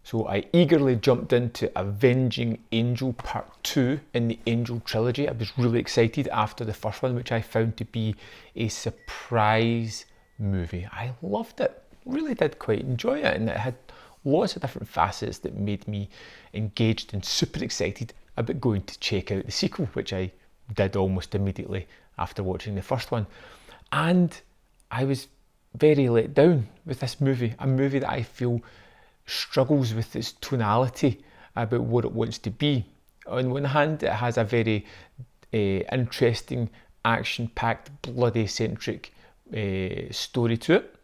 So I eagerly jumped into Avenging Angel Part 2 in the Angel trilogy. I was really excited after the first one, which I found to be a surprise movie. I loved it, really did quite enjoy it, and it had lots of different facets that made me engaged and super excited about going to check out the sequel, which I did almost immediately after watching the first one. And I was very let down with this movie, a movie that I feel struggles with its tonality about what it wants to be. On one hand, it has a very interesting, action-packed, bloody-centric story to it.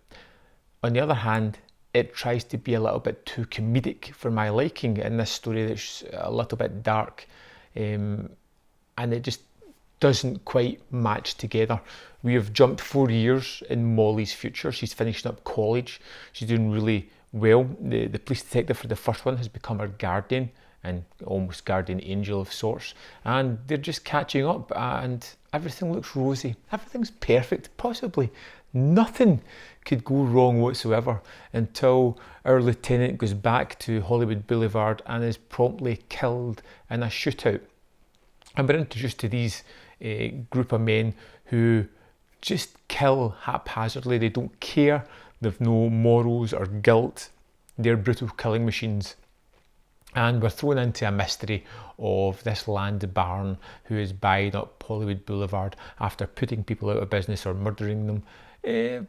On the other hand, it tries to be a little bit too comedic for my liking in this story that's a little bit dark, and it just doesn't quite match together. We have jumped 4 years in Molly's future. She's finishing up college. She's doing really well. The police detective for the first one has become her guardian, and almost guardian angel of sorts, and they're just catching up, and everything looks rosy. Everything's perfect, possibly. Nothing could go wrong whatsoever until our lieutenant goes back to Hollywood Boulevard and is promptly killed in a shootout. And we're introduced to these group of men who just kill haphazardly. They don't care. They've no morals or guilt. They're brutal killing machines. And we're thrown into a mystery of this land baron who is buying up Hollywood Boulevard after putting people out of business or murdering them.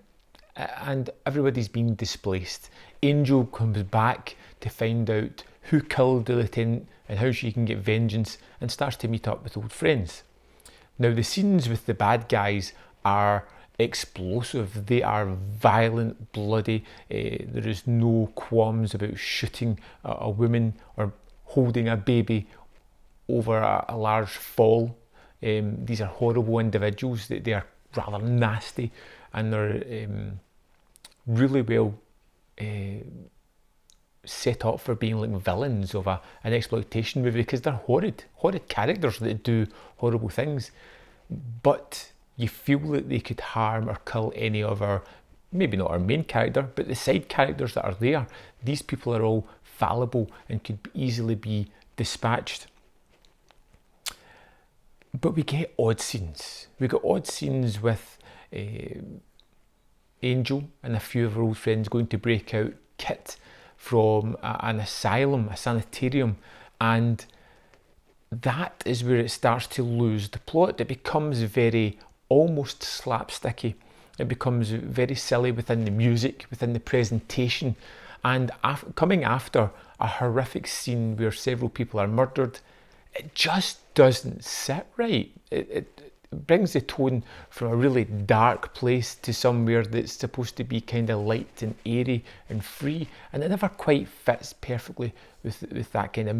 And everybody's been displaced. Angel comes back to find out who killed the lieutenant and how she can get vengeance, and starts to meet up with old friends. Now, the scenes with the bad guys are explosive. They are violent, bloody. There is no qualms about shooting a woman or holding a baby over a large fall. These are horrible individuals. They are rather nasty, and they're really well set up for being like villains of an exploitation movie, because they're horrid characters that do horrible things. But you feel that they could harm or kill any of our, maybe not our main character, but the side characters that are there. These people are all fallible and could easily be dispatched. But we get odd scenes. We get odd scenes with Angel and a few of her old friends going to break out Kit from an asylum, a sanitarium, and that is where it starts to lose the plot. It becomes very almost slapsticky. It becomes very silly within the music, within the presentation, and coming after a horrific scene where several people are murdered, it just doesn't sit right. It brings the tone from a really dark place to somewhere that's supposed to be kind of light and airy and free, and it never quite fits perfectly with that kind of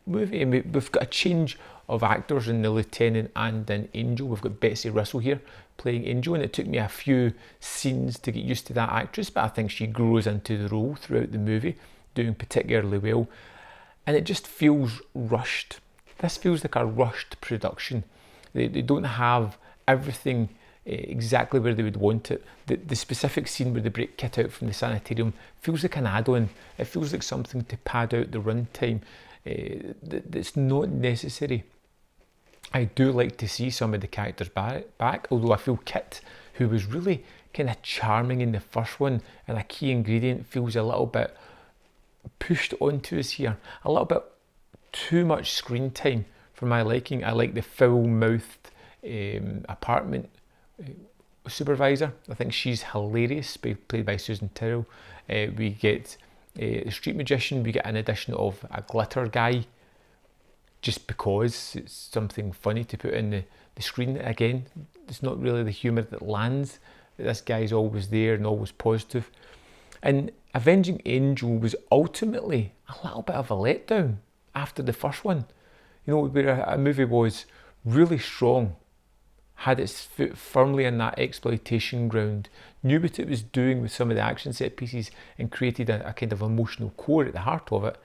movie. And we've got a change of actors in the Lieutenant and in Angel. We've got Betsy Russell here playing Angel, and it took me a few scenes to get used to that actress, but I think she grows into the role throughout the movie, doing particularly well. And it just feels rushed. This feels like a rushed production. They don't have everything exactly where they would want it. The specific scene where they break Kit out from the sanitarium feels like an add-on. It feels like something to pad out the runtime that's not necessary. I do like to see some of the characters back, although I feel Kit, who was really kind of charming in the first one and a key ingredient, feels a little bit pushed onto us here. A little bit too much screen time for my liking. I like the foul-mouthed apartment supervisor. I think she's hilarious, played by Susan Tyrrell. We get the street magician. We get an addition of a glitter guy, just because it's something funny to put in the screen. Again, it's not really the humour that lands, but this guy's always there and always positive. And Avenging Angel was ultimately a little bit of a letdown after the first one. You know, where a movie was really strong, had its foot firmly in that exploitation ground, knew what it was doing with some of the action set pieces, and created a kind of emotional core at the heart of it.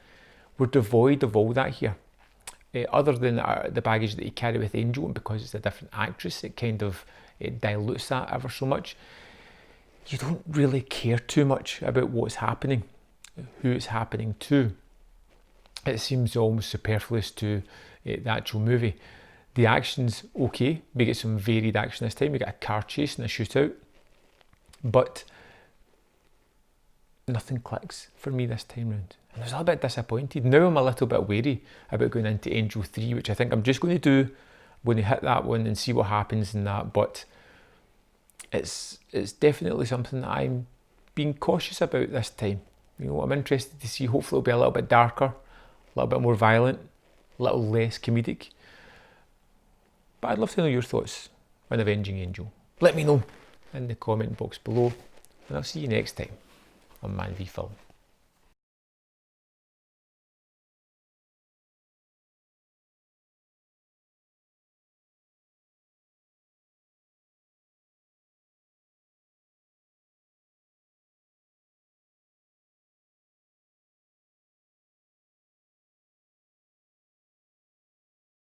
We're devoid of all that here. Other than the baggage that you carry with Angel, and because it's a different actress, it kind of dilutes that ever so much. You don't really care too much about what's happening, who it's happening to. it seems almost superfluous to the actual movie. The action's okay, we get some varied action this time, we get a car chase and a shootout, but nothing clicks for me this time round. And I was a little bit disappointed. Now I'm a little bit wary about going into Angel 3, which I think I'm just going to do. I'm going to hit that one and see what happens in that, but it's definitely something that I'm being cautious about this time. You know, I'm interested to see. Hopefully it'll be a little bit darker, a little bit more violent, a little less comedic. But I'd love to know your thoughts on Avenging Angel. Let me know in the comment box below, and I'll see you next time on Man v Film.